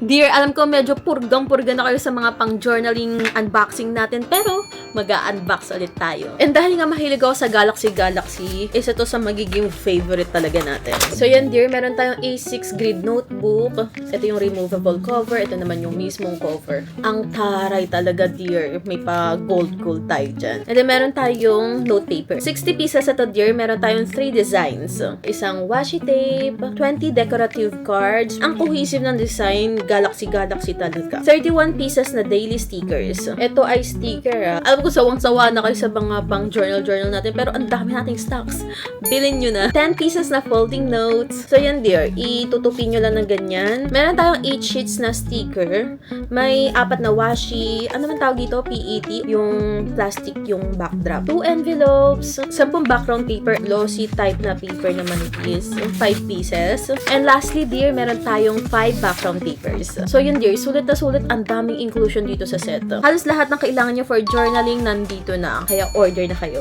Dear, alam ko medyo purgang-purga na kayo sa mga pang-journaling unboxing natin, pero mag-a-unbox ulit tayo. And dahil nga mahilig ako sa Galaxy, isa to sa magiging favorite talaga natin. So yan dear, meron tayong A6 grid notebook. Ito yung removable cover. Ito naman yung mismong cover. Ang taray talaga dear. May pa gold tayo dyan. And then meron tayong note paper. 60 pieces ito dear. Meron tayong 3 designs. Isang washi tape, 20 decorative cards. Ang cohesive ng design, Galaxy talaga. 31 pieces na daily stickers. Ito ay sticker Alam ko sawang-sawa na kayo sa mga pang journal natin, pero ang dami nating stocks. Bilhin nyo na. 10 pieces na folding notes. So yan dear, itutupin nyo lang ng ganyan. Meron tayong 8 sheets na sticker. May 4 na washi. Ano man tawag dito? PET. Yung plastic yung backdrop. 2 envelopes. 10 background paper. Glossy type na paper na manipis. 5 pieces. And lastly dear, meron tayong 5 background papers. So yun dear, sulit na sulit, ang daming inclusion dito sa set. Halos lahat ng kailangan nyo for journaling nandito na, kaya order na kayo.